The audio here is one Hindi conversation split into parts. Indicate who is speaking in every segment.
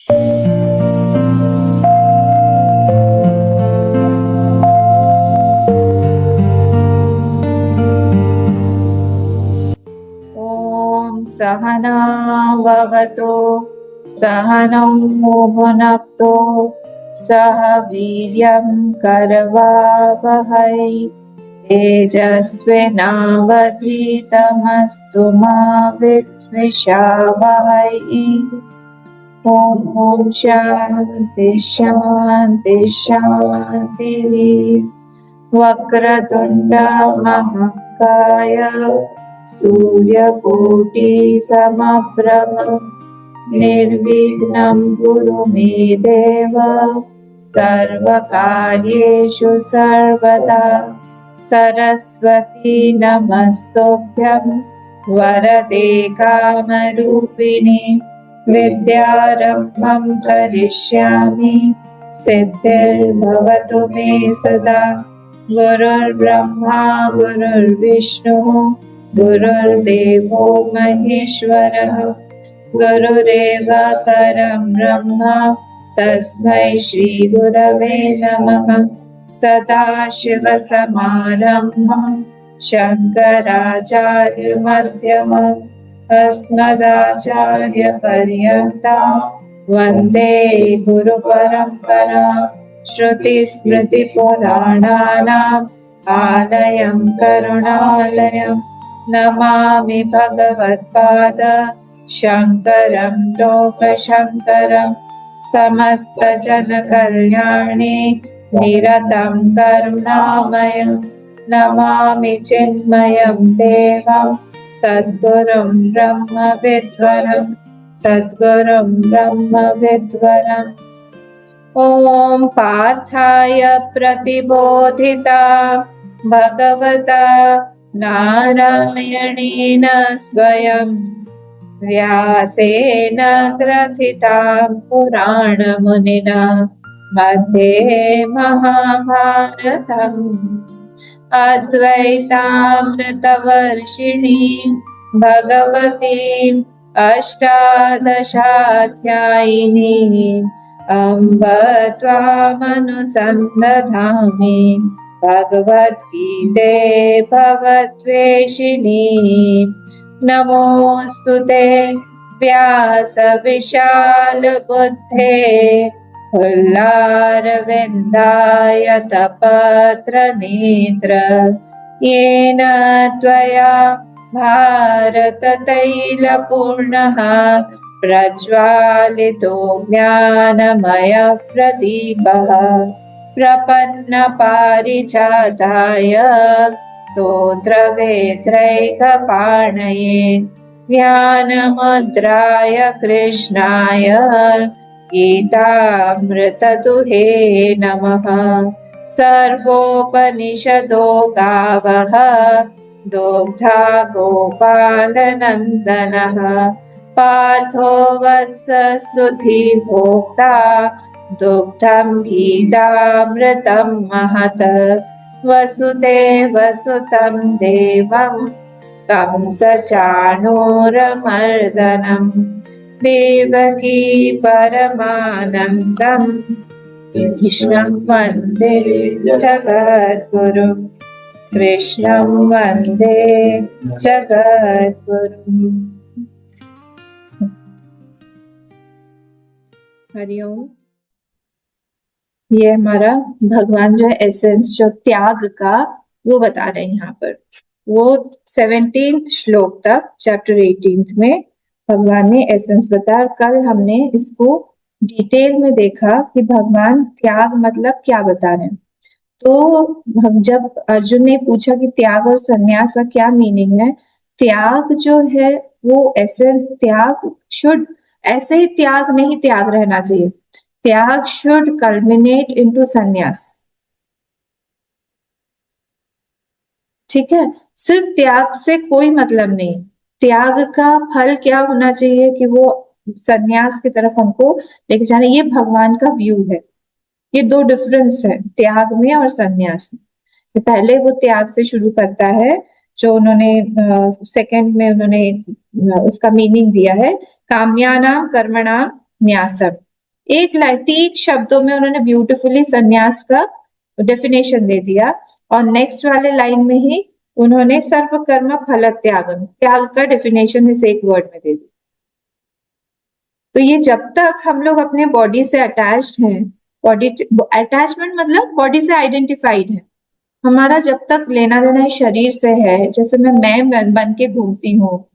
Speaker 1: ॐ सहना भवतु सहनौ भुनक्तु सह वीर्यं करवावहै तेजस्विनावधीतमस्तु मा विद्विषावहै। ॐ शान्ति शान्ति शान्तिः। वक्रतुण्ड महाकाय सूर्यकोटिसमप्रभ निर्विघ्नं कुरु मे देव सर्वकार्येषु सर्वदा। सरस्वती नमस्तुभ्यं वरदे कामरूपिणि विद्यारम्भं करिष्यामि सिद्धिर्भवतु मे सदा। गुरुर्ब्रह्मा गुरुर्विष्णुः गुरुर्देवो महेश्वरः गुरुरेव परं ब्रह्म तस्मै श्री गुरवे नमः। सदाशिवसमारम्भं शङ्कराचार्यमध्यमम् अस्मदाचार्यपर्यन्तां वन्दे गुरुपरम्पराम्। श्रुतिस्मृतिपुराणानाम् आलयं करुणालयं नमामि भगवत्पाद शङ्करं लोकशङ्करं। समस्तजनकल्याणे निरतं करुणामयं नमामि चिन्मयं देवं सद्गुरुं ब्रह्मविद्वरं सद्गुरुं ब्रह्मविद्वरम्। ॐ पार्थाय प्रतिबोधिता भगवता नारायणेन स्वयं व्यासेन ग्रथितां पुराणमुनिना मध्ये महाभारतम्। अद्वैतामृतवर्षिणी भगवतीम् अष्टादशाध्यायिनी अम्ब त्वामनुसन्दधामि भगवद्गीते भवद्वेषिणी। नमोऽस्तु ते व्यासविशालबुद्धे फुल्लारविन्दायतपत्रनेत्र येन त्वया भारततैलपूर्णः प्रज्वालितो ज्ञानमयः प्रदीपः प्रपन्नपारिजाताय स्तोत्रवेत्रैकपाणये ज्ञानमुद्राय कृष्णाय गीतामृतदुहे नमः। सर्वोपनिषदो गावः दोग्धा गोपालनन्दनः पार्थो वत्स सुधीर्भोक्ता दुग्धं गीतामृतं महत्। वसुदेवसुतं देवं कंसचाणूरमर्दनं देवकी परमानन्दं कृष्णं वन्दे जगद्गुरुं कृष्णं वन्दे जगद्गुरुम्। हरिओम। ये हमारा भगवान जो एसेंस जो त्याग का वो बता रहे हैं यहाँ पर। वो 17th श्लोक तक चैप्टर 18th में भगवान ने एसेंस बताया। कल हमने इसको डिटेल में देखा कि भगवान त्याग मतलब क्या बता रहे हैं। तो जब अर्जुन ने पूछा कि त्याग और संन्यास का क्या मीनिंग है, त्याग जो है वो एसेंस, त्याग शुड ऐसे ही त्याग नहीं त्याग रहना चाहिए, त्याग शुड कल्मिनेट इनटू संन्यास। ठीक है, सिर्फ त्याग से कोई मतलब नहीं। त्याग का फल क्या होना चाहिए कि वो संन्यास की तरफ हमको लेके जाना। ये भगवान का व्यू है। ये दो डिफरेंस है त्याग में और संन्यास में। पहले वो त्याग से शुरू करता है, जो उन्होंने सेकंड में उन्होंने उसका मीनिंग दिया है काम्यानाम कर्मणाम न्यासम। एक लाइन 3 शब्दों में उन्होंने ब्यूटीफुली संन्यास का डेफिनेशन दे दिया, और नेक्स्ट वाले लाइन में ही उन्होंने सर्व कर्म फल त्यागम, त्याग का डेफिनेशन इस एक वर्ड में दे दिया। तो ये जब तक हम लोग अपने बॉडी से अटैच्ड हैं, बॉडी अटैचमेंट मतलब बॉडी से आइडेंटिफाइड है, हमारा जब तक लेना देना इस शरीर से है, जैसे मैं बन के घूमती हूँ,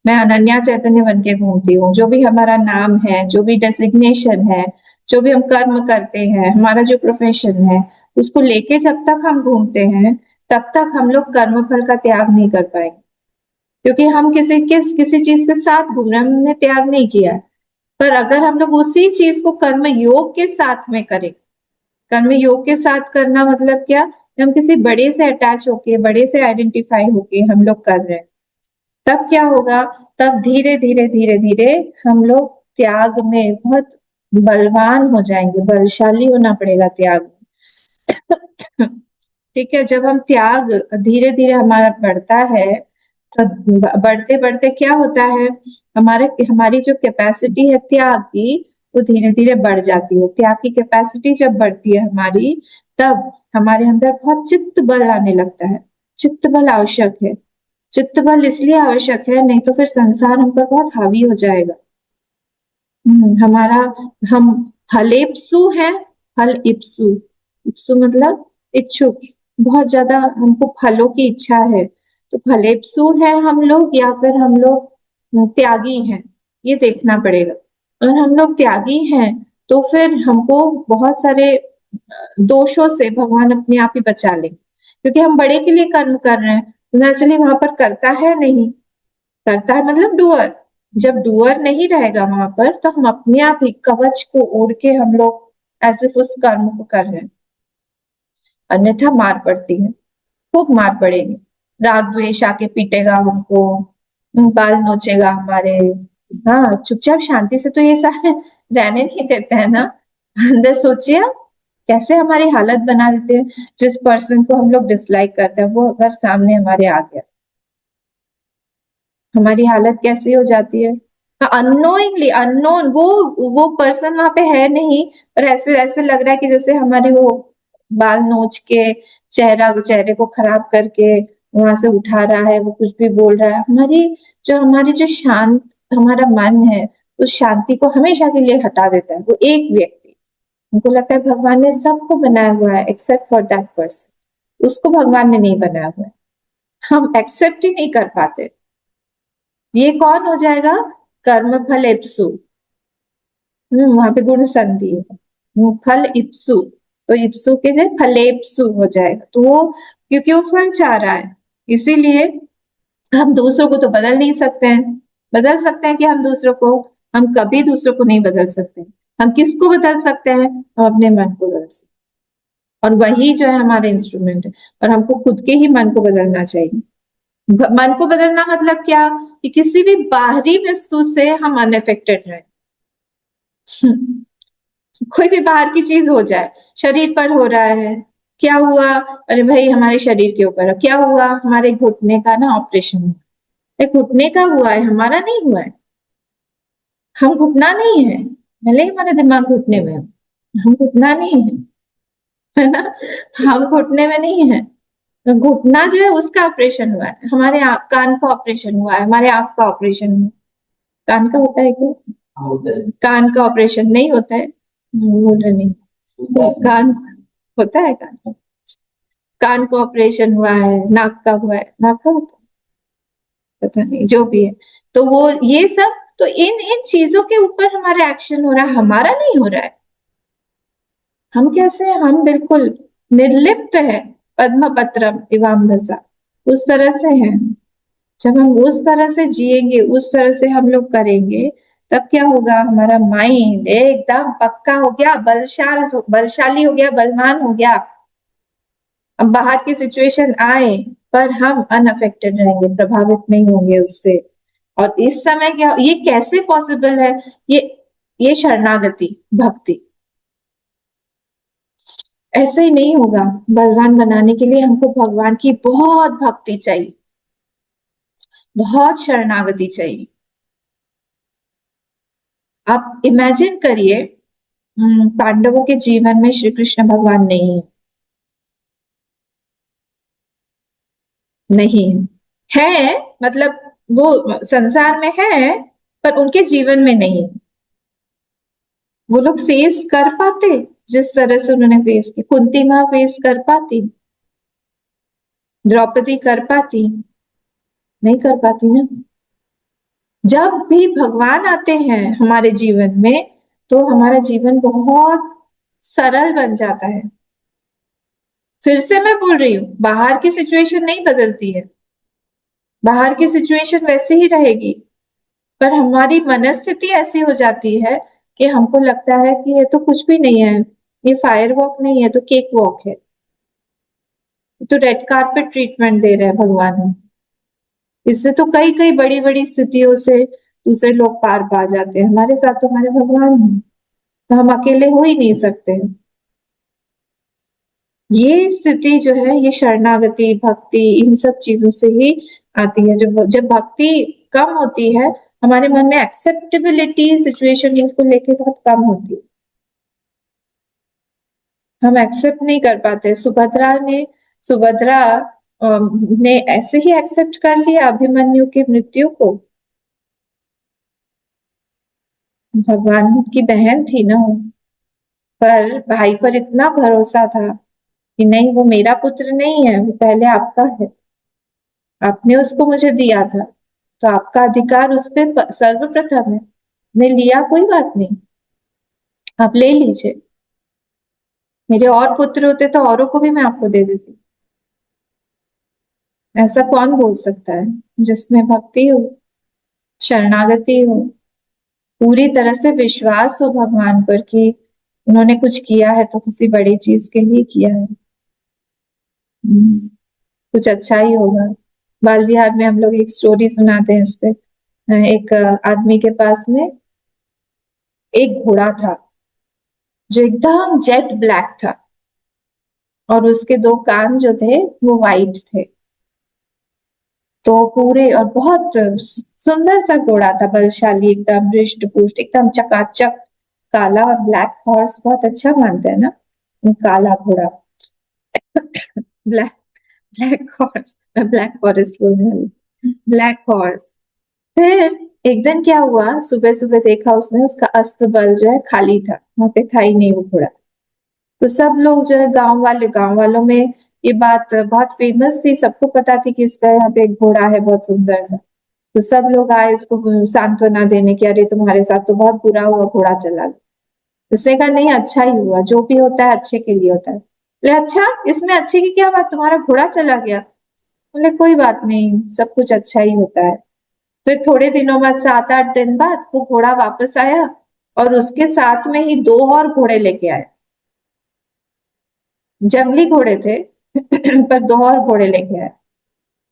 Speaker 1: मैं अनन्या चैतन्य बन के घूमती हूँ, जो भी हमारा नाम है, जो भी डेसिग्नेशन है, जो भी हम कर्म करते हैं, हमारा जो प्रोफेशन है, उसको लेके जब तक हम घूमते हैं, तब तक हम लोग कर्म फल का त्याग नहीं कर पाएंगे, क्योंकि हम किसी चीज के साथ घूम रहे हैं, हमने त्याग नहीं किया है। पर अगर हम लोग उसी चीज को कर्म योग के साथ में करें, कर्म योग के साथ करना मतलब क्या, हम किसी बड़े से अटैच होके, बड़े से आइडेंटिफाई होके हम लोग कर रहे हैं, तब क्या होगा, तब धीरे धीरे धीरे धीरे हम लोग त्याग में बहुत बलवान हो जाएंगे, बलशाली होना पड़ेगा त्याग में। ठीक है, जब हम त्याग धीरे धीरे हमारा बढ़ता है, तो बढ़ते बढ़ते क्या होता है, हमारी जो कैपेसिटी है त्याग की, वो धीरे धीरे बढ़ जाती है। त्याग की कैपेसिटी जब बढ़ती है हमारी, तब हमारे अंदर बहुत चित्त बल आने लगता है। चित्त बल आवश्यक है, चित्त बल इसलिए आवश्यक है, नहीं तो फिर संसार हम पर बहुत हावी हो जाएगा। हमारा हम हलेप्सु है, हल इप्सु, इप्सु मतलब इच्छुक, बहुत ज्यादा हमको फलों की इच्छा है, तो फलेप्सु है हम लोग या फिर हम लोग त्यागी हैं, ये देखना पड़ेगा। अगर हम लोग त्यागी हैं तो फिर हमको बहुत सारे दोषों से भगवान अपने आप ही बचा ले, क्योंकि हम बड़े के लिए कर्म कर रहे हैं, नेचुरली वहां पर करता है नहीं, करता है मतलब डूअर, जब डूअर नहीं रहेगा वहां पर, तो हम अपने आप ही कवच को ओढ़ के हम लोग ऐसे उस कर्म को कर रहे हैं, अन्यथा मार पड़ती है, खूब मार पड़ेगी। राग द्वेष आके पीटेगा हमको, बाल नोचेगा हमारे। हाँ, चुपचाप शांति से तो ये सारे रहने नहीं देते हैं ना। अंदर सोचिए आप, कैसे हमारी हालत बना देते हैं। जिस पर्सन को हम लोग डिसलाइक करते हैं, वो अगर सामने हमारे आ गया, हमारी हालत कैसी हो जाती है। अननोइंगली, अननोन, वो पर्सन वहां पे है नहीं, पर ऐसे ऐसे लग रहा है कि जैसे हमारे वो बाल नोच के चेहरे को खराब करके वहां से उठा रहा है, वो कुछ भी बोल रहा है। हमारी जो शांत हमारा मन है, उस शांति को हमेशा के लिए हटा देता है वो एक व्यक्ति। हमको लगता है भगवान ने सबको बनाया हुआ है एक्सेप्ट फॉर दैट पर्सन, उसको भगवान ने नहीं बनाया हुआ है, हम एक्सेप्ट ही नहीं कर पाते। ये कौन हो जाएगा, कर्म फल इप्सु। वहां पे गुण संधि है, फल इप्सु, तो इप्सु के जगह फलेप्सु हो जाएगा। तो वो क्योंकि वो फल चाह रहा है, इसीलिए हम दूसरों को तो बदल नहीं सकते हैं। बदल सकते हैं कि हम दूसरों को, हम कभी दूसरों को नहीं बदल सकते। हम किसको बदल सकते हैं, हम अपने मन को बदल सकते हैं, और वही जो है हमारे इंस्ट्रूमेंट है। और हमको खुद के ही मन को बदलना चाहिए। मन को बदलना मतलब क्या, कि किसी भी बाहरी वस्तु से हम अनअफेक्टेड रहे। कोई भी बाहर की चीज हो जाए, शरीर पर हो रहा है, क्या हुआ, अरे भाई हमारे शरीर के ऊपर क्या हुआ, हमारे घुटने का ना ऑपरेशन हुआ, घुटने का हुआ है, हमारा नहीं हुआ है। हम घुटना नहीं है, भले ही हमारा दिमाग घुटने में है, हम घुटना नहीं है ना, हम घुटने में नहीं है। तो घुटना जो है उसका ऑपरेशन हुआ है, हमारे कान का ऑपरेशन हुआ है, हमारे आंख का ऑपरेशन हुआ है। कान का होता है क्या, कान का ऑपरेशन नहीं होता है, बोल रहे नहीं, कान होता है, कान का ऑपरेशन हुआ है, नाक का हुआ है, नाक का होता है, पता नहीं, जो भी है। तो वो ये सब, तो इन इन चीजों के ऊपर हमारा एक्शन हो रहा है, हमारा नहीं हो रहा है। हम कैसे हैं, हम बिल्कुल निर्लिप्त है, पद्म पत्रम इवाम्भसा, उस तरह से हैं। जब हम उस तरह से जिएंगे, उस तरह से हम लोग करेंगे, तब क्या होगा, हमारा माइंड एकदम पक्का हो गया, बलशाली हो गया, बलवान हो गया। अब बाहर की सिचुएशन आए, पर हम अनअफेक्टेड रहेंगे, प्रभावित नहीं होंगे उससे। और इस समय क्या, ये कैसे पॉसिबल है, ये ये शरणागति भक्ति, ऐसे ही नहीं होगा। बलवान बनाने के लिए हमको भगवान की बहुत भक्ति चाहिए, बहुत शरणागति चाहिए। आप इमेजिन करिए, पांडवों के जीवन में श्री कृष्ण भगवान नहीं है, नहीं है, मतलब वो संसार में है पर उनके जीवन में नहीं। वो लोग फेस कर पाते जिस तरह से उन्होंने फेस किया? कुंती माँ फेस कर पाती? द्रौपदी कर पाती? नहीं कर पाती ना। जब भी भगवान आते हैं हमारे जीवन में तो हमारा जीवन बहुत सरल बन जाता है। फिर से मैं बोल रही हूँ, बाहर की सिचुएशन नहीं बदलती है, बाहर की सिचुएशन वैसे ही रहेगी, पर हमारी मनस्थिति ऐसी हो जाती है कि हमको लगता है कि ये तो कुछ भी नहीं है, ये फायर वॉक नहीं है तो केक वॉक है, तो रेड कार्पेट ट्रीटमेंट दे रहे हैं भगवान हम। इससे तो कई कई बड़ी बड़ी स्थितियों से दूसरे लोग पार पा जाते हैं, हमारे साथ तो हमारे भगवान हैं, तो हम अकेले हो ही नहीं सकते। ये स्थिति जो है ये शरणागति भक्ति इन सब चीजों से ही आती है। जब जब भक्ति कम होती है हमारे मन में एक्सेप्टेबिलिटी सिचुएशन को लेके बहुत कम होती है, हम एक्सेप्ट नहीं कर पाते। सुभद्रा ने ऐसे ही एक्सेप्ट कर लिया अभिमन्यु की मृत्यु को। भगवान की बहन थी ना वो, पर भाई पर इतना भरोसा था कि नहीं वो मेरा पुत्र नहीं है, वो पहले आपका है, आपने उसको मुझे दिया था तो आपका अधिकार उस पर सर्वप्रथम है। ने लिया कोई बात नहीं, आप ले लीजिए, मेरे और पुत्र होते तो औरों को भी मैं आपको दे देती। ऐसा कौन बोल सकता है? जिसमें भक्ति हो, शरणागति हो, पूरी तरह से विश्वास हो भगवान पर कि उन्होंने कुछ किया है तो किसी बड़ी चीज के लिए किया है, कुछ अच्छा ही होगा। बाल विहार में हम लोग एक स्टोरी सुनाते हैं इस पे। एक आदमी के पास में एक घोड़ा था जो एकदम जेट ब्लैक था और उसके दो कान जो थे वो वाइट थे। तो पूरे और बहुत सुंदर सा घोड़ा था, बलशाली एकदम, हृष्ट पुष्ट एकदम चकाचक, काला। और ब्लैक हॉर्स बहुत अच्छा मानते हैं ना, काला घोड़ा। ब्लैक ब्लैक हॉर्स, मैं ब्लैक फॉरेस्ट बोलने वाली, ब्लैक हॉर्स। फिर एक दिन क्या हुआ, सुबह सुबह देखा उसने, उसका अस्तबल जो है खाली था, वहां पे था ही नहीं वो घोड़ा। तो सब लोग जो है गांव वालों में ये बात बहुत फेमस थी, सबको पता थी कि इसका यहाँ पे एक घोड़ा है बहुत सुंदर सा। तो सब लोग आए उसको सांत्वना देने की, अरे तुम्हारे साथ तो बहुत बुरा हुआ, घोड़ा चला गया। उसने कहा नहीं, अच्छा ही हुआ, जो भी होता है अच्छे के लिए होता है। बोले अच्छा, इसमें अच्छे की क्या बात, तुम्हारा घोड़ा चला गया। बोले कोई बात नहीं, सब कुछ अच्छा ही होता है। फिर थोड़े दिनों बाद, 7-8 दिन बाद, वो घोड़ा वापस आया और उसके साथ में ही दो और घोड़े लेके आया। जंगली घोड़े थे पर दो और घोड़े लेके आया।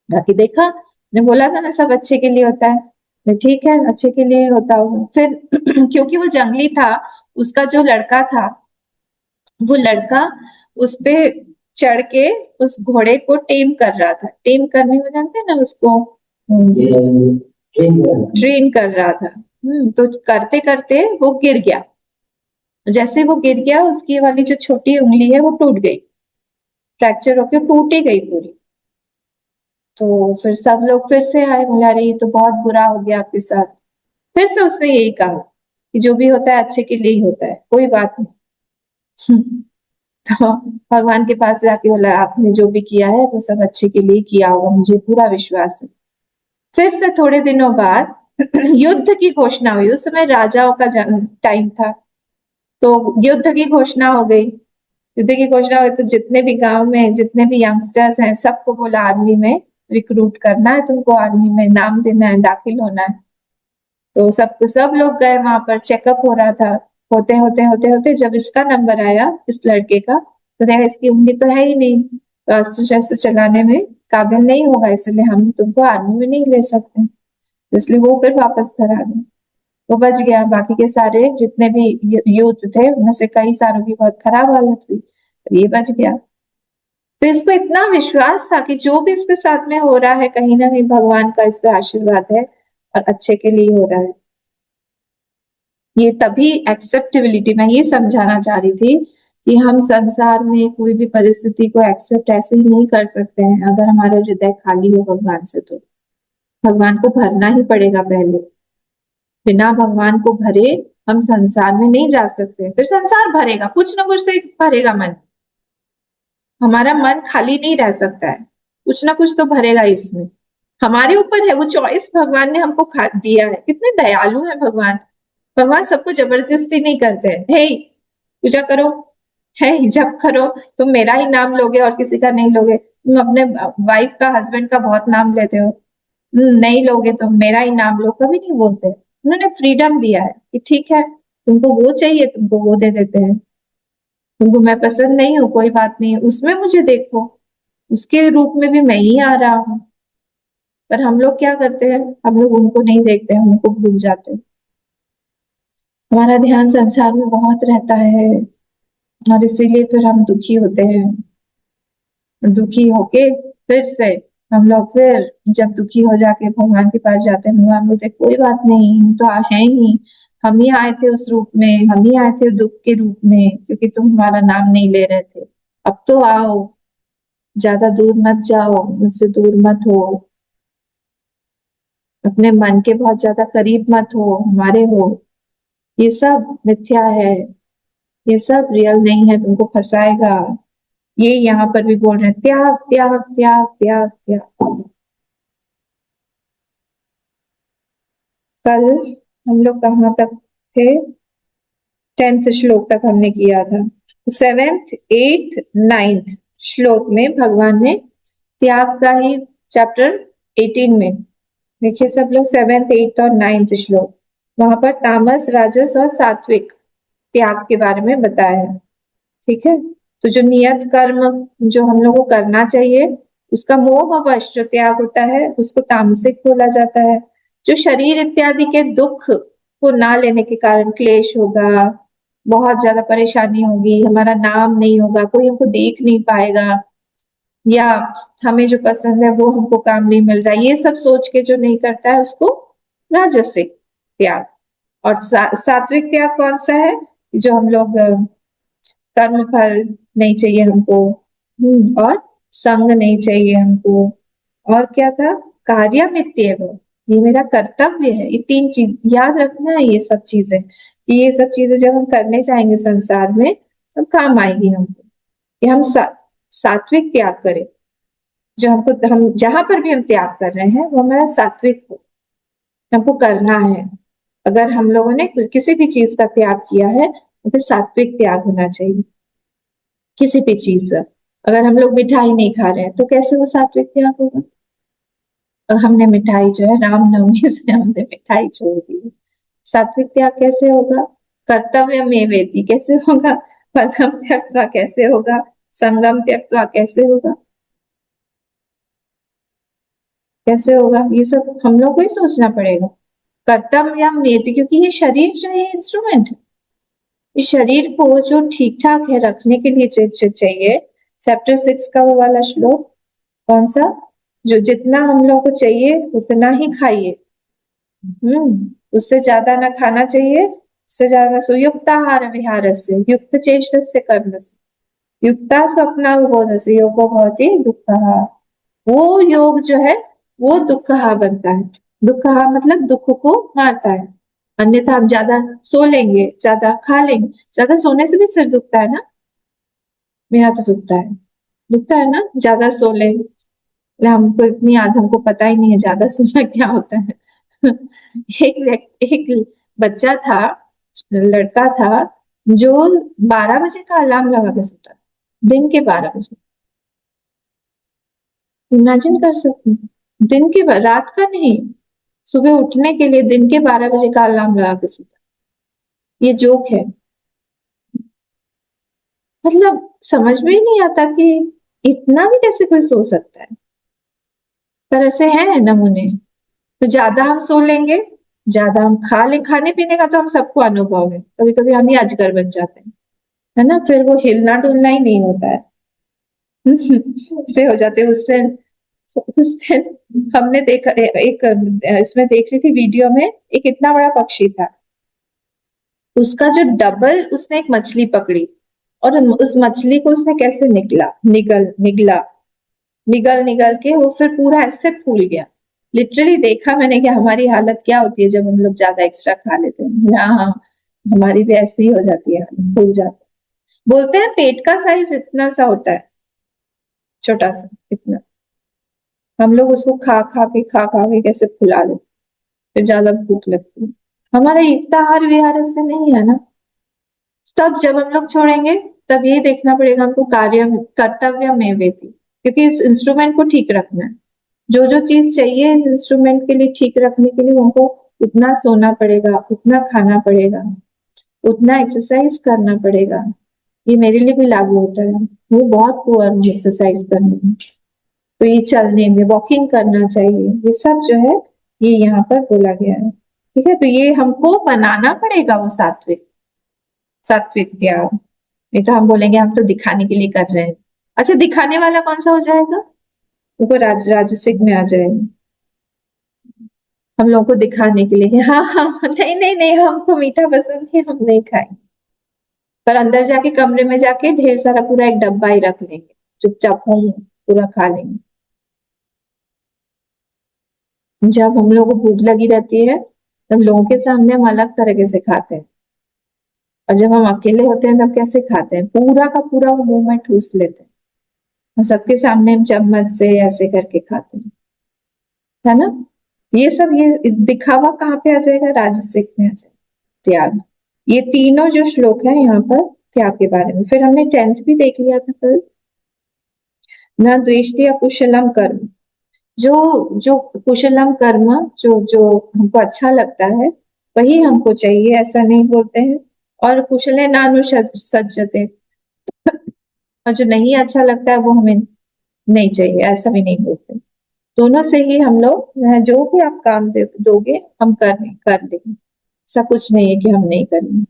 Speaker 1: बाकी देखा, ने बोला था ना सब अच्छे के लिए होता है, तो ठीक है अच्छे के लिए होता होगा। फिर क्योंकि वो जंगली था, उसका जो लड़का था, वो लड़का उस पे चढ़ के उस घोड़े को टेम कर रहा था। टेम करने को जानते हैं ना उसको, ट्रेन कर रहा था। तो करते करते वो गिर गया। जैसे वो गिर गया उसकी वाली जो छोटी उंगली है वो टूट गई, फ्रैक्चर होकर टूट ही गई पूरी। तो फिर सब लोग फिर से आए, बोला अरे ये तो बहुत बुरा हो गया आपके साथ। फिर से उसने यही कहा कि जो भी होता है अच्छे के लिए ही होता है, कोई बात नहीं। तो भगवान के पास जाके बोला आपने जो भी किया है वो सब अच्छे के लिए किया होगा, मुझे पूरा विश्वास है। फिर से थोड़े दिनों बाद युद्ध की घोषणा हुई। उस समय राजाओं का टाइम था, तो युद्ध की घोषणा हो गई। युद्ध की घोषणा हुई तो जितने भी गांव में जितने भी यंगस्टर्स हैं सबको बोला आर्मी में रिक्रूट करना है, तुमको आर्मी में नाम देना है, दाखिल होना है। तो सब लोग गए, वहां पर चेकअप हो रहा था। होते होते जब इसका नंबर आया, इस लड़के का, तो देखा इसकी उंगली तो है ही नहीं, तो अस्त्र शस्त्र चलाने में काबिल नहीं होगा, इसलिए हम तुमको आर्मी में नहीं ले सकते। इसलिए वो फिर वापस करा गए। वो बच गया, बाकी के सारे जितने भी यूथ थे उनमें से कई सारों की बहुत खराब हालत हुई, पर ये बच गया। तो इसको इतना विश्वास था कि जो भी इसके साथ में हो रहा है कहीं ना कहीं भगवान का इस पे आशीर्वाद है और अच्छे के लिए हो रहा है। ये तभी एक्सेप्टेबिलिटी, मैं ये समझाना चाह रही थी कि हम संसार में कोई भी परिस्थिति को एक्सेप्ट ऐसे ही नहीं कर सकते हैं अगर हमारा हृदय खाली हो भगवान से। तो भगवान को भरना ही पड़ेगा पहले। बिना भगवान को भरे हम संसार में नहीं जा सकते। फिर संसार भरेगा, कुछ ना कुछ तो एक भरेगा मन। हमारा मन खाली नहीं रह सकता है, कुछ ना कुछ तो भरेगा इसमें। हमारे ऊपर है, वो चॉइस भगवान ने हमको दिया है। कितने दयालु है भगवान। भगवान सबको जबरदस्ती नहीं करते हैं। हे पूजा करो, है जब करो, तुम मेरा ही नाम लोगे और किसी का नहीं लोगे। तुम अपने वाइफ का, हस्बैंड का बहुत नाम लेते हो, नहीं लोगे तुम, मेरा ही नाम लो, कभी नहीं बोलते। उन्होंने फ्रीडम दिया है कि ठीक है, तुमको वो चाहिए, तुमको वो दे देते हैं। तुमको मैं पसंद नहीं हूँ, कोई बात नहीं, उसमें मुझे देखो, उसके रूप में भी मैं ही आ रहा हूँ। पर हम लोग क्या करते हैं, हम लोग उनको नहीं देखते, हम उनको भूल जाते हैं। हमारा ध्यान संसार में बहुत रहता है और इसीलिए फिर हम दुखी होते हैं। दुखी होके फिर से हम लोग, फिर जब दुखी हो जाके भगवान के पास जाते हैं, भगवान बोलते कोई बात नहीं, हम तो हैं ही, हम ही आए थे उस रूप में, हम ही आए थे दुख के रूप में, क्योंकि तुम हमारा नाम नहीं ले रहे थे। अब तो आओ, ज्यादा दूर मत जाओ, मुझसे दूर मत हो, अपने मन के बहुत ज्यादा करीब मत हो, हमारे हो। ये सब मिथ्या है, ये सब रियल नहीं है, तुमको फंसाएगा। ये यहाँ पर भी बोल रहे हैं, त्याग त्याग त्याग त्याग त्याग। कल हम लोग कहाँ तक थे? 10th श्लोक तक हमने किया था। 7th 8th 9th श्लोक में भगवान ने त्याग का ही, चैप्टर 18 में देखिए सब लोग, 7th 8th और 9th श्लोक, वहां पर तामस, राजस और सात्विक त्याग के बारे में बताया है। ठीक है, तो जो नियत कर्म जो हम लोग को करना चाहिए, उसका मोहवश जो त्याग होता है उसको तामसिक बोला जाता है। जो शरीर इत्यादि के दुख को ना लेने के कारण क्लेश होगा, बहुत ज्यादा परेशानी होगी, हमारा नाम नहीं होगा, कोई हमको देख नहीं पाएगा, या हमें जो पसंद है वो हमको काम नहीं मिल रहा है, ये सब सोच के जो नहीं करता है उसको राजसिक त्याग। और सात्विक त्याग कौन सा है? जो हम लोग कर्म फल नहीं चाहिए हमको, और संग नहीं चाहिए हमको, और क्या था, कार्यमित्येव, ये मेरा कर्तव्य है। ये 3 चीज याद रखना है, ये सब चीजें, कि ये सब चीजें जब हम करने जाएंगे संसार में तब काम आएगी हमको, कि हम सात्विक त्याग करें। जो हमको, हम जहां पर भी हम त्याग कर रहे हैं वो हमारा सात्विक हो, हमको करना है। अगर हम लोगों ने किसी भी चीज का त्याग किया है तो फिर सात्विक त्याग होना चाहिए, किसी भी चीज से। अगर हम लोग मिठाई नहीं खा रहे हैं तो कैसे वो सात्विक त्याग होगा? और हमने मिठाई जो है, रामनवमी से हमने मिठाई छोड़ दी, सात्विक त्याग कैसे होगा? कर्तव्य में वेदी कैसे होगा? फलम त्यक्त्वा कैसे होगा? संगम त्यक्त्वा कैसे होगा? कैसे होगा? ये सब हम लोग को ही सोचना पड़ेगा। कर्तव्य मेति, क्योंकि ये शरीर जो है इंस्ट्रूमेंट है, इस शरीर को जो ठीक ठाक है रखने के लिए चाहिए। चैप्टर 6 का वो वाला श्लोक कौन सा, जो जितना हम लोग को चाहिए उतना ही खाइए, उससे ज्यादा ना खाना चाहिए, उससे ज्यादा युक्ताहार विहारस्य युक्त चेष्टस्य कर्मस्य युक्ता स्वप्ना बोधस्य योगो भवति दुःखः। वो योग जो है वो दुःखः बनता है। दुःखः मतलब दुख को मारता है। अन्यथा हम ज्यादा सो लेंगे, ज्यादा खा लेंगे, ज्यादा सोने से भी सिर दुखता है ना, मेरा तो दुखता है ना, ज्यादा सो ले। हमको इतनी याद, हमको पता ही नहीं है ज्यादा सोना क्या होता है। एक बच्चा था, लड़का था, जो 12 बजे का अलार्म लगा के सोता था, दिन के 12 बजे। इमेजिन कर सकते हैं, दिन के रात का नहीं, सुबह उठने के लिए दिन के 12 बजे का अलार्म लगा के सोता। ये जोक है। मतलब समझ में ही नहीं आता कि इतना भी कैसे कोई सो सकता है। पर ऐसे हैं नमूने। तो ज्यादा हम सो लेंगे, ज्यादा हम खा ले, खाने पीने का तो हम सबको अनुभव है, कभी कभी हम ही अजगर बन जाते हैं, है ना, फिर वो हिलना डुलना ही नहीं होता है। से हो जाते हैं उस दिन हमने देखा, एक इसमें देख रही थी वीडियो में, एक इतना बड़ा पक्षी था, उसका जो डबल उसने एक मछली पकड़ी और उस मछली को उसने कैसे निगल निगल के वो फिर पूरा ऐसे फूल गया। लिटरली देखा मैंने कि हमारी हालत क्या होती है जब हम लोग ज्यादा एक्स्ट्रा खा लेते हैं ना। हाँ, हमारी भी ऐसी ही हो जाती है, भूल जाते हैं। बोलते हैं पेट का साइज इतना सा होता है, छोटा सा इतना, हम लोग उसको खा खा के कैसे फुला लेते, फिर ज्यादा भूख लगती है। हमारा एकता आहार विहार इससे नहीं है ना। तब जब हम लोग छोड़ेंगे तब ये देखना पड़ेगा हमको, कार्य कर्तव्य में वेती, क्योंकि इस इंस्ट्रूमेंट को ठीक रखना है। जो जो चीज चाहिए इस इंस्ट्रूमेंट के लिए ठीक रखने के लिए हमको उतना सोना पड़ेगा, उतना खाना पड़ेगा, उतना एक्सरसाइज करना पड़ेगा। ये मेरे लिए भी लागू होता है, वो बहुत पुअर हूँ एक्सरसाइज करने में, तो ये चलने में वॉकिंग करना चाहिए, ये सब जो है ये यहाँ पर बोला गया है। ठीक है, तो ये हमको बनाना पड़ेगा वो सात्विक सात्विक त्याग। नहीं तो हम बोलेंगे हम तो दिखाने के लिए कर रहे हैं। अच्छा, दिखाने वाला कौन सा हो जाएगा? वो राजसिक में आ जाएगा, हम लोगों को दिखाने के लिए कि हाँ हाँ नहीं नहीं नहीं हमको मीठा पसंद है, हम नहीं खाएंगे, पर अंदर जाके कमरे में जाके ढेर सारा पूरा एक डब्बा ही रख लेंगे, चुपचाप हम पूरा खा लेंगे। जब हम लोग को भूख लगी रहती है तब लोगों के सामने हम अलग तरीके से खाते हैं, और जब हम अकेले होते हैं तब कैसे खाते हैं, पूरा का पूरा वो मुंह में ठूस लेते हैं, और सबके सामने हम चम्मच से ऐसे करके खाते हैं, है ना। ये सब ये दिखावा कहाँ पे आ जाएगा? राजसिक में आ जाएगा, त्याग। ये तीनों जो श्लोक है यहाँ पर त्याग के बारे में। फिर हमने 10th भी देख लिया था कल, न द्वेष्टि कुशलम कर्म। जो जो कुशलम कर्म, जो जो हमको अच्छा लगता है वही हमको चाहिए, ऐसा नहीं बोलते हैं। और कुशले नानुसज्जते, और जो नहीं अच्छा लगता है वो हमें नहीं चाहिए, ऐसा भी नहीं बोलते। दोनों से ही हम लोग जो भी आप काम दोगे हम कर लेंगे, ऐसा कुछ नहीं है कि हम नहीं करेंगे।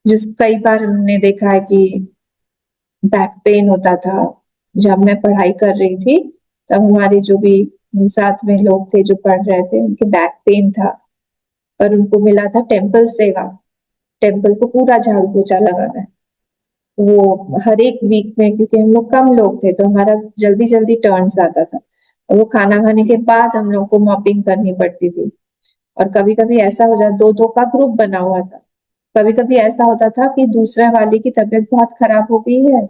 Speaker 1: जिस कई बार हमने देखा है कि बैक पेन होता था, जब मैं पढ़ाई कर रही थी तब हमारे जो भी साथ में लोग थे जो पढ़ रहे थे उनके बैक पेन था, और उनको मिला था टेम्पल सेवा, टेम्पल को पूरा झाड़ू पोछा लगाना है। वो हर एक वीक में, क्योंकि हम लोग कम लोग थे तो हमारा जल्दी जल्दी टर्न्स आता था, और वो खाना खाने के बाद हम लोग को मॉपिंग करनी पड़ती थी। और कभी कभी ऐसा हो जाता, दो दो का ग्रुप बना हुआ था, कभी कभी ऐसा होता था कि दूसरे वाले की तबीयत बहुत खराब हो गई है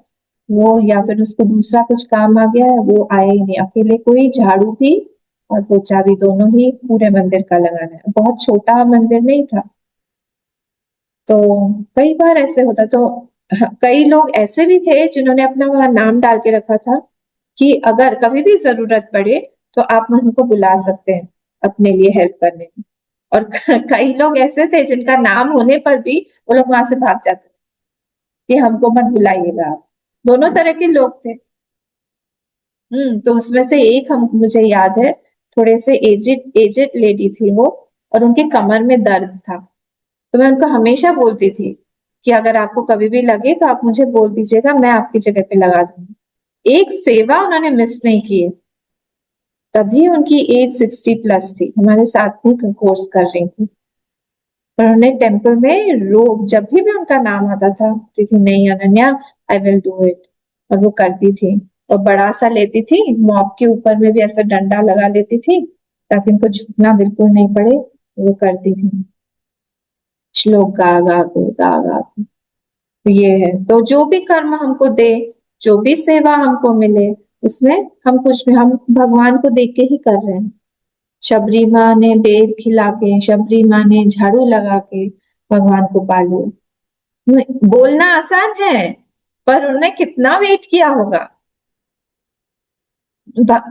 Speaker 1: वो, या फिर उसको दूसरा कुछ काम आ गया है, वो आए ही नहीं, अकेले कोई झाड़ू भी और पोछा भी दोनों ही पूरे मंदिर का लगाना है। बहुत छोटा मंदिर नहीं था, तो कई बार ऐसे होता। तो कई लोग ऐसे भी थे जिन्होंने अपना वहां नाम डाल के रखा था कि अगर कभी भी जरूरत पड़े तो आप हमको बुला सकते हैं अपने लिए हेल्प करने में। और कई लोग ऐसे थे जिनका नाम होने पर भी वो लोग वहां से भाग जाते थे कि हमको मत बुलाइएगा आप। दोनों तरह के लोग थे। तो उसमें से एक हम मुझे याद है, थोड़े से एजेड एजेड लेडी थी वो, और उनके कमर में दर्द था। तो मैं उनको हमेशा बोलती थी कि अगर आपको कभी भी लगे तो आप मुझे बोल दीजिएगा, मैं आपकी जगह पे लगा दूंगी। एक सेवा उन्होंने मिस नहीं की है, तभी उनकी एज 60+ थी, हमारे साथ में कोर्स कर रही थी। पर उन्होंने टेम्पल में रोज जब भी उनका नाम आता था बोलती थी नहीं Ananya, I will do it, और वो करती थी। और बड़ा सा लेती थी, मॉप के ऊपर में भी ऐसा डंडा लगा लेती थी ताकि उनको झुकना बिल्कुल नहीं पड़े, वो करती थी श्लोक गा गा के। तो ये है, तो जो भी कर्म हमको दे, जो भी सेवा हमको मिले, उसमें हम कुछ भी हम भगवान को देख के ही कर रहे हैं। शबरी माँ ने बेर खिला के, शबरी माँ ने झाड़ू लगा के भगवान को पा लिया। बोलना आसान है, पर उन्होंने कितना वेट किया होगा।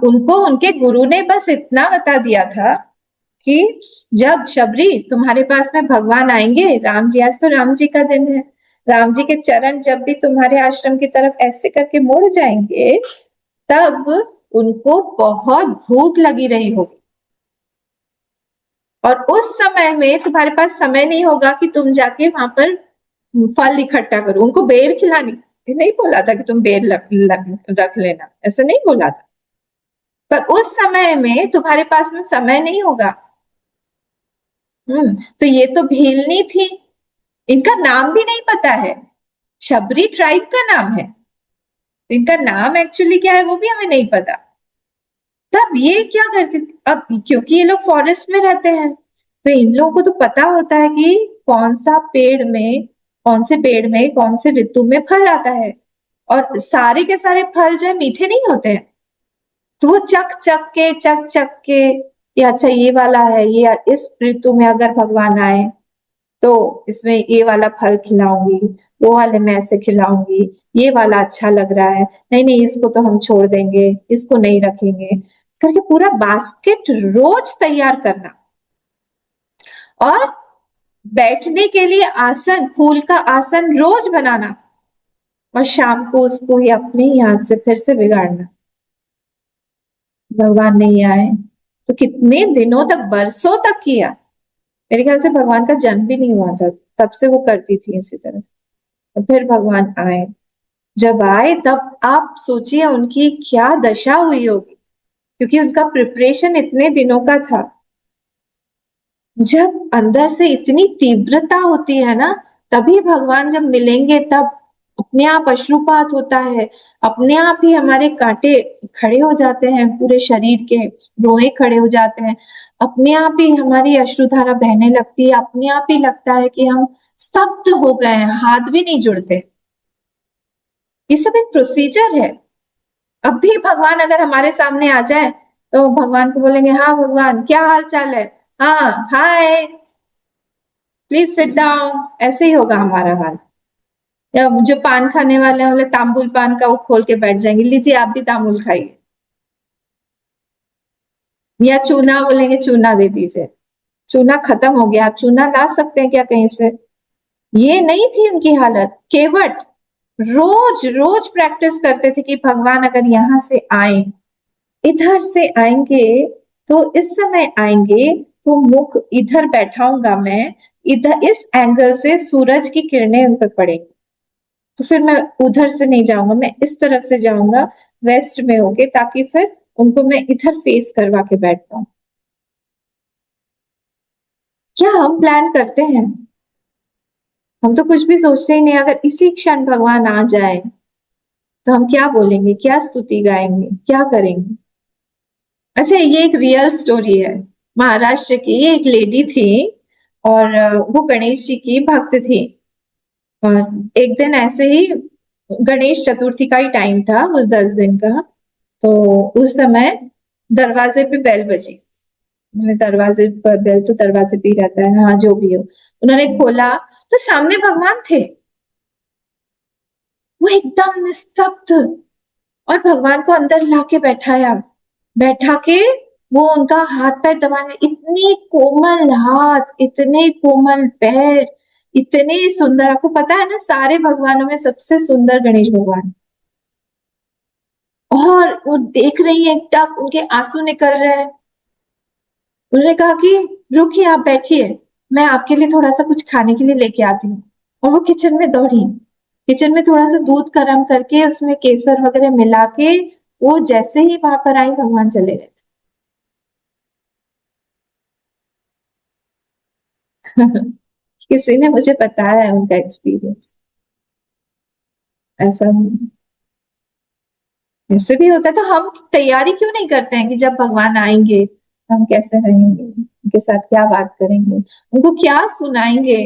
Speaker 1: उनको उनके गुरु ने बस इतना बता दिया था कि जब शबरी तुम्हारे पास में भगवान आएंगे, राम जी, आज तो राम जी का दिन है, राम जी के चरण जब भी तुम्हारे आश्रम की तरफ ऐसे करके मुड़ जाएंगे तब उनको बहुत भूख लगी रही होगी, और उस समय में तुम्हारे पास समय नहीं होगा कि तुम जाके वहां पर फल इकट्ठा करो, उनको बेर खिलाने नहीं बोला था कि तुम बेर रख लेना, ऐसा नहीं बोला था। पर उस समय में तुम्हारे पास में समय नहीं होगा। तो ये तो भीलनी थी, इनका नाम भी नहीं पता है, शबरी ट्राइब का नाम है, इनका नाम एक्चुअली क्या है वो भी हमें नहीं पता। तब ये क्या करते थे, अब क्योंकि ये लोग फॉरेस्ट में रहते हैं तो इन लोगों को तो पता होता है कि कौन सा पेड़ में, कौन से पेड़ में कौन से ऋतु में फल आता है, और सारे के सारे फल जो है मीठे नहीं होते हैं। तो वो चक चक के ये अच्छा ये वाला है, ये इस ऋतु में अगर भगवान आए तो इसमें ये वाला फल खिलाऊंगी, वो वाले मैं ऐसे खिलाऊंगी, ये वाला अच्छा लग रहा है, नहीं नहीं इसको तो हम छोड़ देंगे, इसको नहीं रखेंगे करके पूरा बास्केट रोज तैयार करना, और बैठने के लिए आसन, फूल का आसन रोज बनाना, और शाम को उसको ही अपने ही हाथ से फिर से बिगाड़ना। भगवान नहीं आए तो कितने दिनों तक, बरसों तक किया। मेरे ख्याल से भगवान का जन्म भी नहीं हुआ था तब से वो करती थी इसी तरह से। तो फिर भगवान आए, जब आए तब आप सोचिए उनकी क्या दशा हुई होगी, क्योंकि उनका प्रिपरेशन इतने दिनों का था। जब अंदर से इतनी तीव्रता होती है ना, तभी भगवान जब मिलेंगे तब अपने आप अश्रुपात होता है, अपने आप ही हमारे कांटे खड़े हो जाते हैं, पूरे शरीर के रोए खड़े हो जाते हैं, अपने आप ही हमारी अश्रुधारा बहने लगती है, अपने आप ही लगता है कि हम स्तब्ध हो गए हैं, हाथ भी नहीं जुड़ते। ये सब एक प्रोसीजर है। अब भी भगवान अगर हमारे सामने आ जाए तो भगवान को बोलेंगे हाँ भगवान क्या हाल चाल है, हाँ हाय प्लीज सिट डाउन, ऐसे ही होगा हमारा हाल। या जो पान खाने वाले हैं, तांबुल पान का वो खोल के बैठ जाएंगे, लीजिए आप भी तांबुल खाइए, या चूना बोलेंगे चूना दे दीजिए, चूना खत्म हो गया, आप चूना ला सकते हैं क्या कहीं से। ये नहीं थी उनकी हालत, केवट रोज रोज प्रैक्टिस करते थे कि भगवान अगर यहाँ से आए, इधर से आएंगे तो इस समय आएंगे तो मुख इधर बैठाऊंगा मैं, इधर इस एंगल से सूरज की किरणें उन पर पड़ेंगी, तो फिर मैं उधर से नहीं जाऊंगा, मैं इस तरफ से जाऊंगा, वेस्ट में होके, ताकि फिर उनको मैं इधर फेस करवा के बैठ पाऊं। क्या हम प्लान करते हैं, हम तो कुछ भी सोचते ही नहीं। अगर इसी क्षण भगवान आ जाए तो हम क्या बोलेंगे, क्या स्तुति गाएंगे, क्या करेंगे। अच्छा ये एक रियल स्टोरी है, महाराष्ट्र की एक लेडी थी, और वो गणेश जी की भक्त थी। और एक दिन ऐसे ही गणेश चतुर्थी का ही टाइम था, उस 10 दिन का, तो उस समय दरवाजे पे बेल बजी। मैंने दरवाजे पर, बेल तो दरवाजे पे ही रहता है, हाँ जो भी हो। उन्होंने खोला तो सामने भगवान थे, वो एकदम निस्तब्ध, और भगवान को अंदर लाके बैठाया, बैठा के वो उनका हाथ पैर दबाने, इतनी कोमल हाथ, इतने कोमल पैर, इतने सुंदर। आपको पता है ना सारे भगवानों में सबसे सुंदर गणेश भगवान। और वो देख रही है, एकदम उनके आंसू निकल रहे हैं। उन्होंने कहा कि रुकिए आप बैठिए, मैं आपके लिए थोड़ा सा कुछ खाने के लिए लेके आती हूँ। और वो किचन में दौड़ी, किचन में थोड़ा सा दूध गर्म करके उसमें केसर वगैरह मिला के, वो जैसे ही वहां पर आई भगवान चले गए थे। किसी ने मुझे बताया है उनका एक्सपीरियंस, ऐसा ऐसे भी होता है। तो हम तैयारी क्यों नहीं करते हैं कि जब भगवान आएंगे तो हम कैसे रहेंगे, उनके साथ क्या बात करेंगे, उनको क्या सुनाएंगे।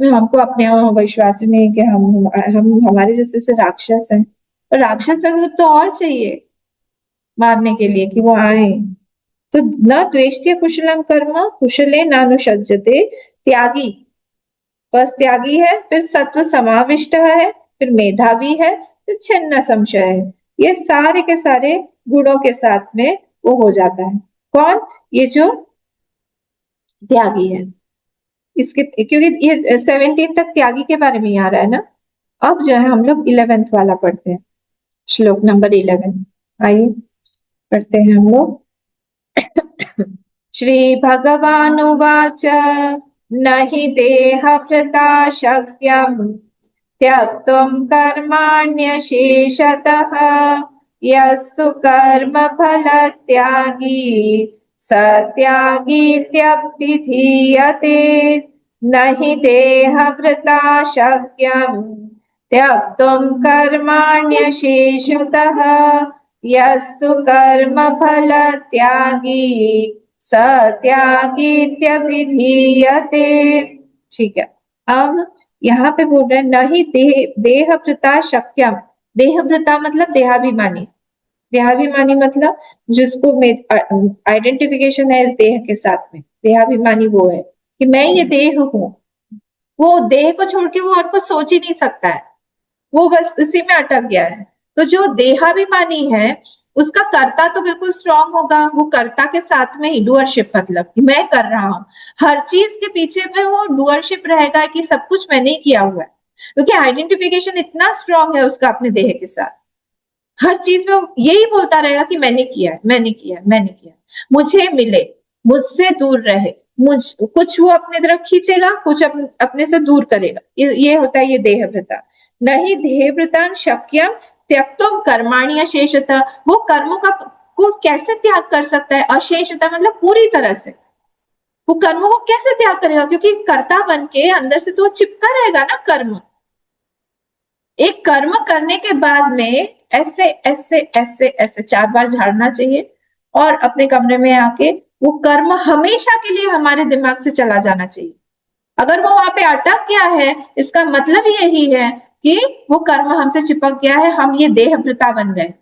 Speaker 1: हमको अपने विश्वास ही नहीं कि हम हमारे जैसे से राक्षस हैं, और राक्षस है तो और चाहिए मारने के लिए कि वो आए। तो न द्वेष्ट्य कुशलम कर्म कुशले नानुषज्यते, त्यागी, बस त्यागी है, फिर सत्व समाविष्ट है, फिर मेधावी है, फिर छिन्न संशय है। ये सारे के सारे गुणों के साथ में वो हो जाता है। कौन, ये जो त्यागी है। इसके क्योंकि ये 17 तक त्यागी के बारे में ही आ रहा है ना। अब जो है हम लोग 11th वाला पढ़ते हैं, श्लोक नंबर 11। आइए पढ़ते हैं हम लोग। श्री भगवानुवाच न हि देहभृता शक्यम् त्यक्तुं कर्माण्यशेषतः, यस्तु कर्मफलत्यागी स त्यागीत्यभिधीयते। नहि देहभृता शक्यं त्यक्तुं कर्माण्यशेषतः यस्तु कर्मफलत्यागी स त्यागीत्यभिधीयते। ठीक है, अब यहाँ पे बोल रहे हैं नहीं देहभृता शक्यम। देहभृता मतलब देहाभिमानी। देहाभिमानी मतलब जिसको आइडेंटिफिकेशन है इस देह के साथ में, देहाभिमानी वो है कि मैं ये देह हूँ। वो देह को छोड़ के वो और कुछ सोच ही नहीं सकता है, वो बस उसी में अटक गया है। तो जो देहाभिमानी है उसका कर्ता तो बिल्कुल स्ट्रांग होगा, वो कर्ता के साथ में ही डूअरशिप, मतलब कि मैं कर रहा हूँ, हर चीज के पीछे में वो डूअरशिप रहेगा कि सब कुछ मैंने ही किया हुआ है, क्योंकि आइडेंटिफिकेशन इतना स्ट्रांग है उसका अपने देह के साथ। हर चीज में यही बोलता रहेगा कि मैंने किया है, मैंने किया है, मैंने किया है, मुझे मिले, मुझसे दूर रहे, कुछ वो अपने तरफ खींचेगा, कुछ अपने से दूर करेगा। ये होता है ये देहभृता। नहीं देहभृतान शक्यम त्यक्तुम कर्माणि अशेषतः। वो कर्मों को कैसे त्याग कर सकता है? अशेषतः मतलब पूरी तरह से। वो कर्मों को कैसे त्याग करेगा? क्योंकि कर्ता बन के अंदर से तो चिपका रहेगा ना कर्म। एक कर्म करने के बाद में ऐसे ऐसे ऐसे ऐसे 4 बार झाड़ना चाहिए और अपने कमरे में आके वो कर्म हमेशा के लिए हमारे दिमाग से चला जाना चाहिए। अगर वो वहां पे अटक गया है, इसका मतलब यही है कि वो कर्म हमसे चिपक गया है, हम ये देहभृता बन गए।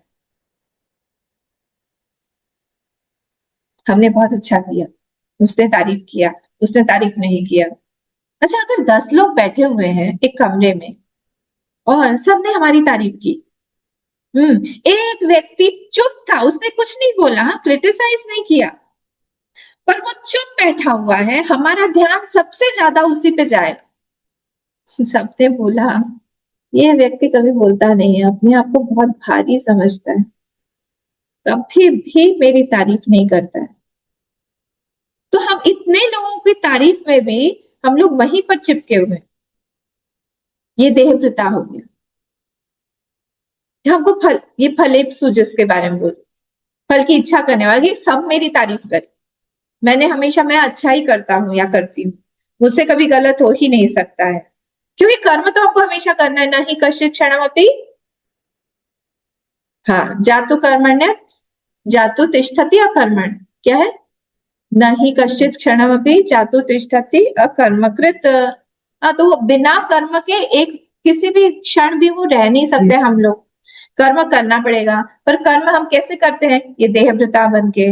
Speaker 1: हमने बहुत अच्छा किया, उसने तारीफ किया, उसने तारीफ नहीं किया। अच्छा, अगर 10 लोग बैठे हुए हैं एक कमरे में और सबने हमारी तारीफ की, एक व्यक्ति चुप था, उसने कुछ नहीं बोला, क्रिटिसाइज नहीं किया, पर वो चुप बैठा हुआ है, हमारा ध्यान सबसे ज्यादा उसी पे जाएगा। सबने बोला ये व्यक्ति कभी बोलता नहीं है, अपने आप को बहुत भारी समझता है, कभी भी मेरी तारीफ नहीं करता है। तो हम इतने लोगों की तारीफ में भी हम लोग वहीं पर चिपके हुए, ये देहभृता हो गया। हमको फल, ये फलेप्सु जिसके बारे में बोल, फल की इच्छा करने वाले, सब मेरी तारीफ करे, मैंने हमेशा, मैं अच्छा ही करता हूँ या करती हूँ, मुझसे कभी गलत हो ही नहीं सकता है, क्योंकि कर्म तो हमको हमेशा करना है। नहीं कश्चित क्षणमपि, हाँ, जातु कर्मण्य जातु तिष्ठति अकर्मण, क्या है? नहीं कश्चित क्षणमपि जातु तिष्ठति अकर्मकृत। हाँ, तो बिना कर्म के एक किसी भी क्षण भी वो रह नहीं सकते हम लोग, कर्म करना पड़ेगा। पर कर्म हम कैसे करते हैं? ये देहभृता बन के।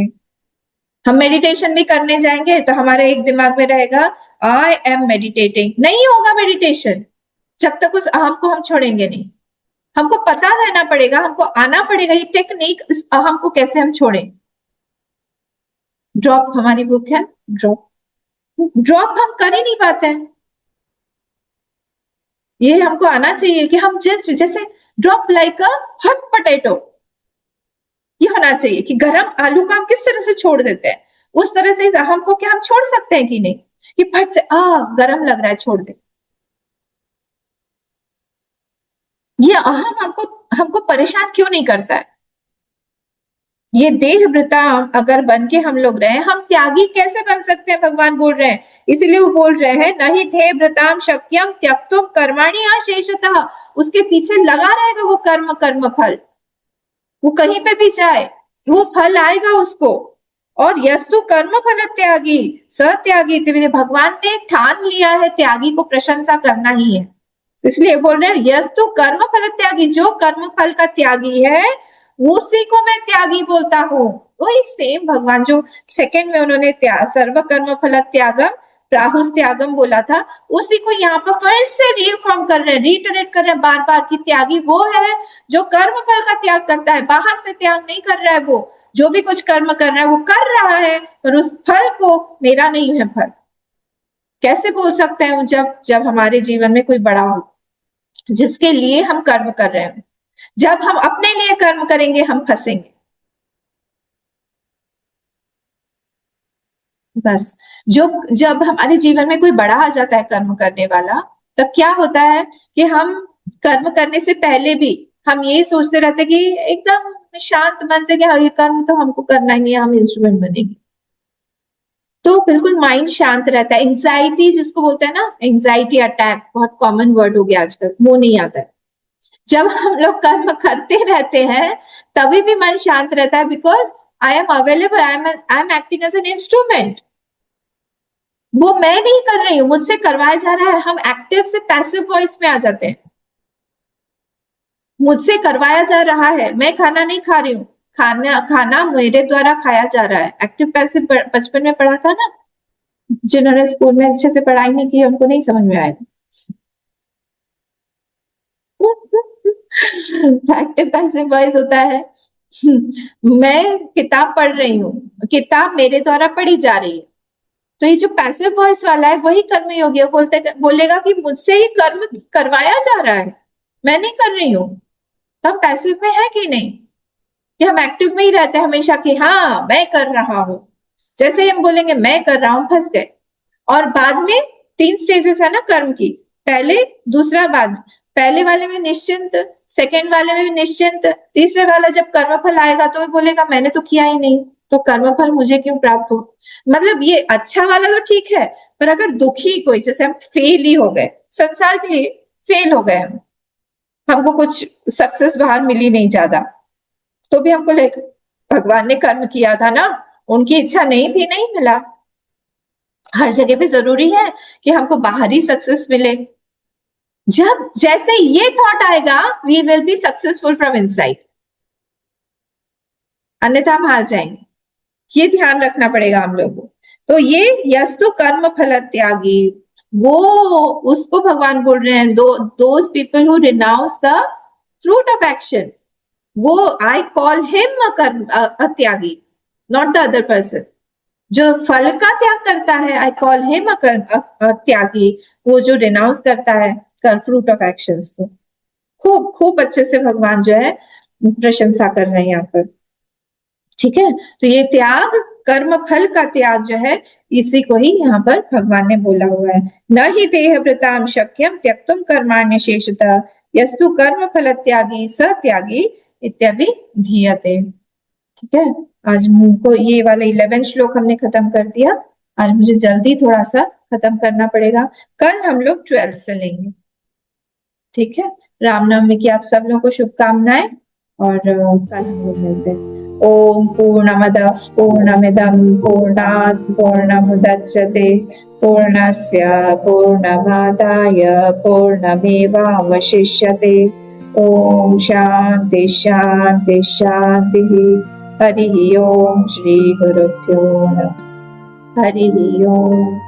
Speaker 1: हम मेडिटेशन भी करने जाएंगे तो हमारे एक दिमाग में रहेगा आई एम मेडिटेटिंग, नहीं होगा मेडिटेशन जब तक उस अहम को हम छोड़ेंगे नहीं। हमको पता रहना पड़ेगा, हमको आना पड़ेगा ये टेक्निक, इस अहम को कैसे हम छोड़ें। ड्रॉप हमारी बुक है, ड्रॉप, ड्रॉप हम कर ही नहीं पाते हैं। ये हमको आना चाहिए कि हम जैसे drop like a hot potato, ये होना चाहिए कि गरम आलू को हम किस तरह से छोड़ देते हैं, उस तरह से इस अहम को क्या हम छोड़ सकते हैं कि नहीं, कि फट से गरम लग रहा है छोड़ दे। ये अहम हमको हमको परेशान क्यों नहीं करता है? ये देहभृता अगर बन के हम लोग रहे, हम त्यागी कैसे बन सकते हैं? भगवान बोल रहे हैं, इसीलिए वो बोल रहे हैं नहीं देहभृताम शक्यम त्यक्तुम कर्माणि अशेषतः। उसके पीछे लगा रहेगा वो कर्म, कर्म फल, वो कहीं पे भी जाए वो फल आएगा उसको। और यस्तु कर्म फल त्यागी सत्यागी, भगवान ने ठान लिया है त्यागी को प्रशंसा करना ही है, इसलिए बोल रहे हैं यस्तु कर्म फल त्यागी, जो कर्म फल का त्यागी है उसी को मैं त्यागी बोलता हूँ। वही सेम भगवान जो सेकंड में उन्होंने सर्व कर्म फल त्यागम प्राहुस त्यागम बोला था, उसी को यहाँ पर फिर से रीफॉर्म कर रहे हैं, रीटरेट कर रहे हैं बार बार कि त्यागी वो है जो कर्म फल का त्याग करता है, बाहर से त्याग नहीं कर रहा है। वो जो भी कुछ कर्म कर रहा है वो कर रहा है, पर उस फल को मेरा नहीं है फल। कैसे बोल सकते हैं जब जब हमारे जीवन में कोई बड़ा हो जिसके लिए हम कर्म कर रहे हैं। जब हम अपने लिए कर्म करेंगे हम फंसेंगे। बस जो जब हमारे जीवन में कोई बड़ा आ जाता है कर्म करने वाला, तब क्या होता है कि हम कर्म करने से पहले भी हम यही सोचते रहते कि एकदम शांत मन से कि हाँ, ये कर्म तो हमको करना ही नहीं है, हम इंस्ट्रूमेंट बनेंगे। तो बिल्कुल माइंड शांत रहता है। एंजाइटी जिसको बोलते हैं ना, एंजाइटी अटैक बहुत कॉमन वर्ड हो गया आजकल, वो नहीं आता है। जब हम लोग कर्म करते रहते हैं तभी भी मन शांत रहता है, because I am available, I am acting as an instrument. वो मैं नहीं कर रही हूँ, मुझसे करवाया जा रहा है। हम एक्टिव से पैसिव वॉइस में आ जाते हैं। मुझसे करवाया जा रहा है, मैं खाना नहीं खा रही हूँ, खाना मेरे द्वारा खाया जा रहा है। एक्टिव पैसिव बचपन में पढ़ा था ना, जिन्होंने स्कूल में अच्छे से पढ़ाई नहीं की उनको नहीं समझ में आएगा। एक्टिव पैसिव वॉइस होता है मैं किताब पढ़ रही हूँ, किताब मेरे द्वारा पढ़ी जा रही है। तो ये जो पैसिव वॉइस वाला है वही कर्म योगी बोलेगा कि मुझसे ही कर्म करवाया जा रहा है, मैं नहीं कर रही हूँ। तो हम पैसिव में है कि नहीं, कि हम एक्टिव में ही रहते हैं हमेशा कि हाँ मैं कर रहा हूं। जैसे ही हम बोलेंगे मैं कर रहा हूं, फंस गए। और बाद में 3 स्टेजेस है ना कर्म की, पहले दूसरा बाद। पहले वाले में निश्चिंत, सेकंड वाले में निश्चिंत, तीसरे वाला जब कर्मफल आएगा तो वो बोलेगा मैंने तो किया ही नहीं, तो कर्मफल मुझे क्यों प्राप्त हो। मतलब ये अच्छा वाला तो ठीक है, पर अगर दुखी कोई, जैसे हम फेल ही हो गए संसार के लिए, फेल हो गए हम, हमको कुछ सक्सेस बाहर मिली नहीं ज्यादा, तो भी हमको भगवान ने कर्म किया था ना, उनकी इच्छा नहीं थी, नहीं मिला। हर जगह पे जरूरी है कि हमको बाहरी सक्सेस मिले। जब जैसे ये थॉट आएगा we will be successful from inside, अन्यथा हम हार जाएंगे। ये ध्यान रखना पड़ेगा हम लोगों को। तो ये यस्तु कर्म फल त्यागी, वो उसको भगवान बोल रहे हैं, those people who renounce the fruit of action, वो I call him a tyagi, not the other person. जो फल का त्याग करता है आई कॉल हिम अ त्यागी, वो जो रिनाउंस करता है फ्रूट ऑफ एक्शंस को। खूब खूब अच्छे से भगवान जो है प्रशंसा कर रहे हैं यहाँ पर। ठीक है, तो ये त्याग, कर्म फल का त्याग जो है, इसी को ही यहाँ पर भगवान ने बोला हुआ है। न ही देह व्रताम शक्यम त्यक्तुम कर्माण्य शेषतः यस्तु कर्म फल त्यागी स त्यागी इत्यादि धीयते। ठीक है, आज मुझको ये वाला 11 श्लोक हमने खत्म कर दिया। आज मुझे जल्दी थोड़ा सा खत्म करना पड़ेगा, कल हम लोग 12 से लेंगे। ठीक है, रामनवमी की आप सब लोगों को शुभकामनाएं, और कल हम लोग मिलते हैं। ओम पूर्णमदः पूर्णमिदं पूर्णात् पूर्णमुदच्यते पूर्णस्य पूर्णमादाय पूर्णमेवावशिष्यते। ओम शांति शांति शांति। हरि ओम श्री गुरुभ्यो नमः। हरि ओम।